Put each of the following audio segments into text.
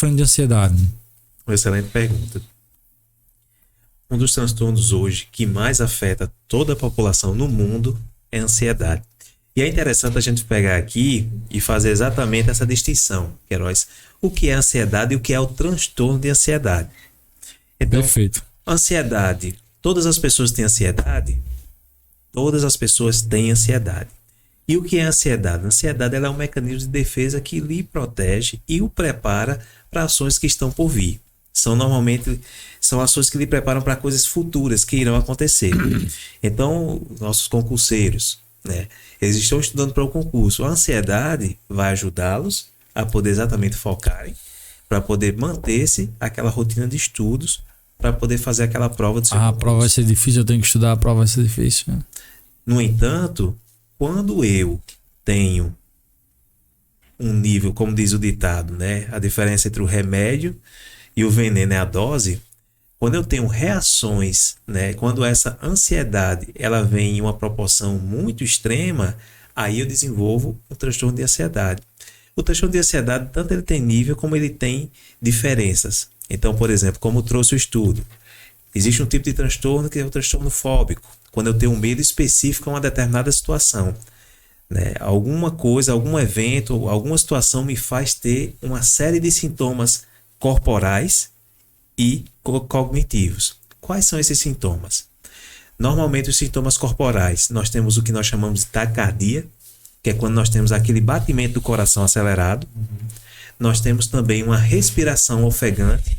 sofrendo de ansiedade? Uma excelente pergunta. Um dos transtornos hoje que mais afeta toda a população no mundo é a ansiedade. E é interessante a gente pegar aqui e fazer exatamente essa distinção, Queiroz. O que é ansiedade e o que é o transtorno de ansiedade. Então, Perfeito. ansiedade. Todas as pessoas têm ansiedade? Todas as pessoas têm ansiedade. E o que é ansiedade? A ansiedade ela é um mecanismo de defesa que lhe protege e o prepara para ações que estão por vir. Normalmente são ações que lhe preparam para coisas futuras que irão acontecer. Então, nossos concurseiros, né, eles estão estudando para o concurso. A ansiedade vai ajudá-los a poder exatamente focarem, para poder manter-se aquela rotina de estudos, para poder fazer aquela prova do seu A concurso. prova vai ser difícil, eu tenho que estudar, a prova vai ser difícil. Né? No entanto, quando eu tenho um nível, como diz o ditado, né, a diferença entre o remédio e o veneno é a dose. Quando eu tenho reações, né, quando essa ansiedade ela vem em uma proporção muito extrema, aí eu desenvolvo um transtorno de ansiedade. O transtorno de ansiedade, tanto ele tem nível como ele tem diferenças. Então, por exemplo, como trouxe o estudo, existe um tipo de transtorno que é o transtorno fóbico, quando eu tenho um medo específico a uma determinada situação. Né? Alguma coisa, algum evento, alguma situação me faz ter uma série de sintomas corporais e cognitivos. Quais são esses sintomas? Normalmente os sintomas corporais, nós temos o que nós chamamos de taquicardia, que é quando nós temos aquele batimento do coração acelerado. Nós temos também uma respiração ofegante,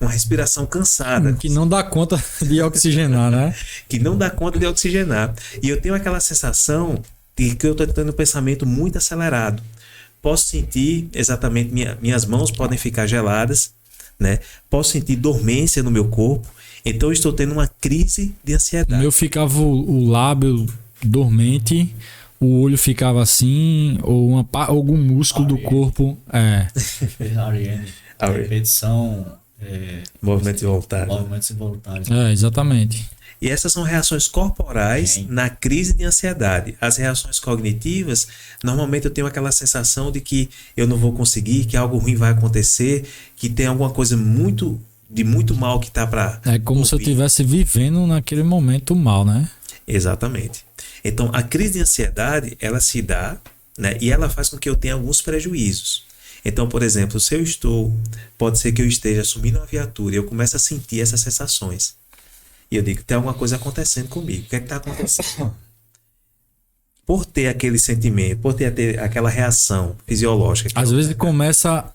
uma respiração cansada. Que não dá conta de oxigenar, né? Que não dá conta de oxigenar. E eu tenho aquela sensação de que eu estou tendo um pensamento muito acelerado. Posso sentir exatamente, minhas mãos podem ficar geladas, né? Posso sentir dormência no meu corpo. Então eu estou tendo uma crise de ansiedade. O meu ficava o lábio dormente, o olho ficava assim, ou algum músculo do corpo. Ariane. Repetição. Movimentos involuntários. Movimentos involuntários. Exatamente. E essas são reações corporais na crise de ansiedade. As reações cognitivas, normalmente eu tenho aquela sensação de que eu não vou conseguir, que algo ruim vai acontecer, que tem alguma coisa muito mal que está para... É como se eu estivesse vivendo naquele momento mal, né? Exatamente. Então, a crise de ansiedade, ela se dá, né, e ela faz com que eu tenha alguns prejuízos. Então, por exemplo, se pode ser que eu esteja assumindo uma viatura e eu começo a sentir essas sensações. E eu digo, tem alguma coisa acontecendo comigo. O que é que está acontecendo? Por ter aquele sentimento, por ter aquela reação fisiológica. Às vezes começa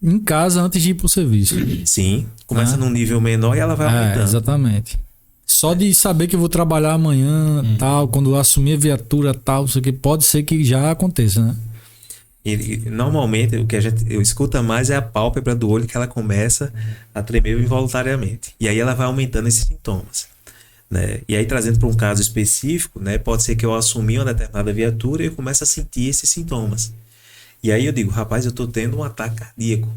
em casa antes de ir para o serviço. Sim, começa num nível menor e ela vai aumentando. Exatamente. Só de saber que eu vou trabalhar amanhã, tal, quando eu assumir a viatura, tal, isso aqui pode ser que já aconteça, né? E normalmente o que eu escuta mais é a pálpebra do olho que ela começa a tremer involuntariamente. E aí ela vai aumentando esses sintomas. Né? E aí trazendo para um caso específico, né, pode ser que eu assumi uma determinada viatura e eu começo a sentir esses sintomas. E aí eu digo, rapaz, eu estou tendo um ataque cardíaco.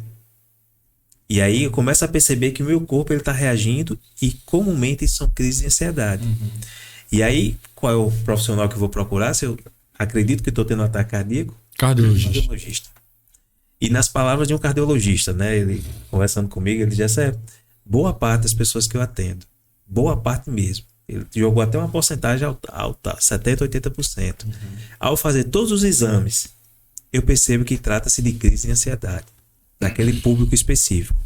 E aí eu começo a perceber que o meu corpo está reagindo e comumente isso são crises de ansiedade. E aí, qual é o profissional que eu vou procurar? Se eu acredito que estou tendo um ataque cardíaco, cardiologista. E nas palavras de um cardiologista, né, ele conversando comigo, ele disse, boa parte das pessoas que eu atendo, boa parte mesmo, ele jogou até uma porcentagem alta, 70%, 80%. Ao fazer todos os exames, eu percebo que trata-se de crise de ansiedade, daquele público específico.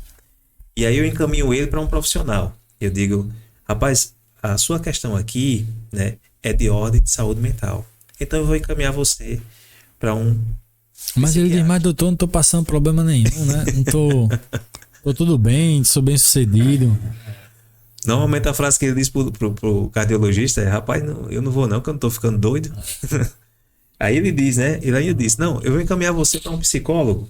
E aí eu encaminho ele para um profissional. Eu digo, rapaz, a sua questão aqui, né, é de ordem de saúde mental. Então eu vou encaminhar você para um... Mas ele diz, mas doutor, não tô passando problema nenhum, né? Não tô tudo bem, sou bem sucedido. Normalmente a frase que ele diz pro cardiologista é, rapaz, eu não vou não, que eu não tô ficando doido. Aí ele diz, né? Ele ainda diz, não, eu vou encaminhar você para um psicólogo.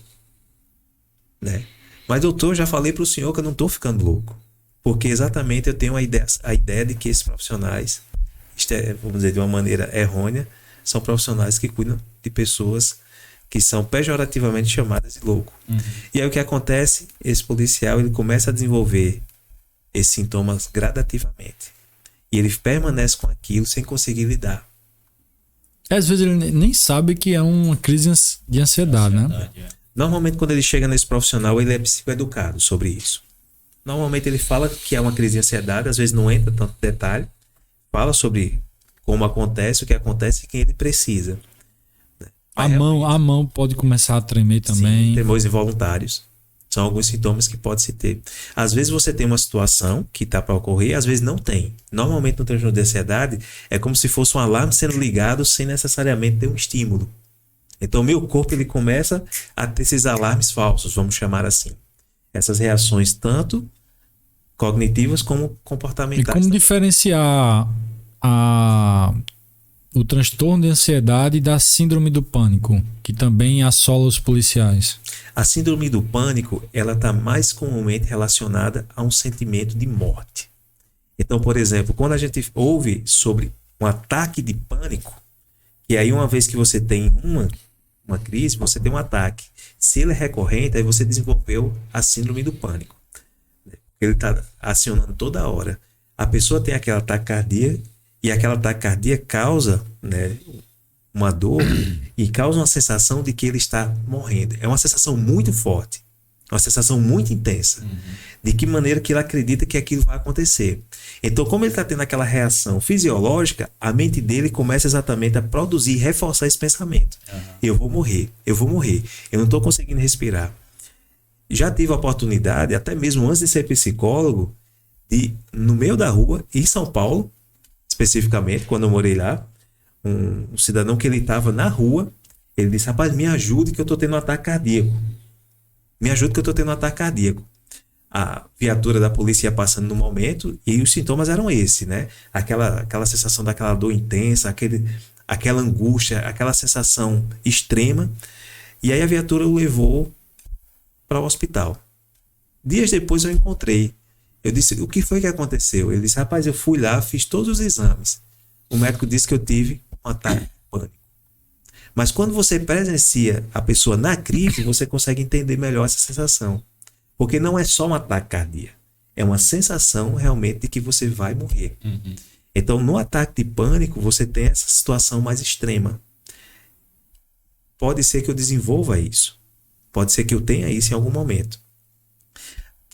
Né? Mas doutor, eu já falei pro senhor que eu não tô ficando louco. Porque exatamente eu tenho a ideia de que esses profissionais, vamos dizer de uma maneira errônea, são profissionais que cuidam de pessoas que são pejorativamente chamadas de louco. E aí o que acontece? Esse policial ele começa a desenvolver esses sintomas gradativamente. E ele permanece com aquilo sem conseguir lidar. Às vezes ele nem sabe que é uma crise de ansiedade, né? Normalmente, quando ele chega nesse profissional, ele é psicoeducado sobre isso. Normalmente, ele fala que é uma crise de ansiedade, às vezes não entra tanto detalhe, fala sobre como acontece, o que acontece e quem ele precisa. A mão pode começar a tremer também. Sim, tremores involuntários. São alguns sintomas que pode se ter. Às vezes você tem uma situação que está para ocorrer, às vezes não tem. Normalmente no transtorno de ansiedade é como se fosse um alarme sendo ligado sem necessariamente ter um estímulo. Então meu corpo ele começa a ter esses alarmes falsos, vamos chamar assim. Essas reações tanto cognitivas como comportamentais. E como diferenciar o transtorno de ansiedade da síndrome do pânico, que também assola os policiais? A síndrome do pânico, ela está mais comumente relacionada a um sentimento de morte. Então, por exemplo, quando a gente ouve sobre um ataque de pânico, e aí uma vez que você tem uma crise, você tem um ataque. Se ele é recorrente, aí você desenvolveu a síndrome do pânico. Ele está acionando toda hora. A pessoa tem aquele ataque cardíaco, e aquele ataque cardíaco causa, né, uma dor e causa uma sensação de que ele está morrendo. É uma sensação muito forte, uma sensação muito intensa. De que maneira que ele acredita que aquilo vai acontecer. Então, como ele está tendo aquela reação fisiológica, a mente dele começa exatamente a produzir e reforçar esse pensamento. Eu vou morrer, eu não estou conseguindo respirar. Já tive a oportunidade, até mesmo antes de ser psicólogo, de, no meio da rua, em São Paulo, especificamente, quando eu morei lá, um cidadão que ele estava na rua, ele disse: rapaz, me ajude que eu estou tendo um ataque cardíaco. Me ajude que eu estou tendo um ataque cardíaco. A viatura da polícia ia passando no momento e os sintomas eram esses, né? Aquela sensação daquela dor intensa, aquela angústia, aquela sensação extrema. E aí a viatura o levou para o hospital. Dias depois eu encontrei. Eu disse: o que foi que aconteceu? Ele disse: rapaz, eu fui lá, fiz todos os exames. O médico disse que eu tive um ataque de pânico. Mas quando você presencia a pessoa na crise, você consegue entender melhor essa sensação. Porque não é só um ataque cardíaco. É uma sensação realmente de que você vai morrer. Então, no ataque de pânico, você tem essa situação mais extrema. Pode ser que eu desenvolva isso. Pode ser que eu tenha isso em algum momento.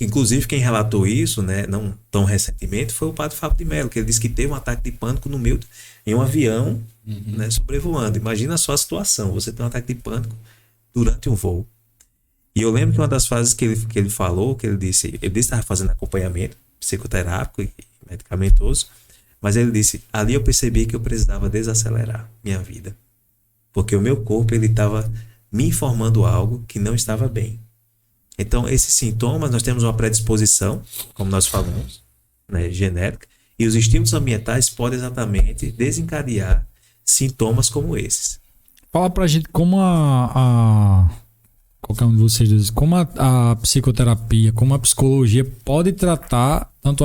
Inclusive, quem relatou isso, né, não tão recentemente, foi o padre Fábio de Mello, que ele disse que teve um ataque de pânico no meio em um avião, né, sobrevoando. Imagina só a situação, você tem um ataque de pânico durante um voo. E eu lembro que uma das frases que ele falou, que ele disse que estava fazendo acompanhamento psicoterápico e medicamentoso, mas ele disse: ali eu percebi que eu precisava desacelerar minha vida, porque o meu corpo ele estava me informando algo que não estava bem. Então, esses sintomas, nós temos uma predisposição, como nós falamos, né, genética, e os estímulos ambientais podem exatamente desencadear sintomas como esses. Fala pra gente como qualquer um de vocês diz, como a psicoterapia, como a psicologia pode tratar tanto a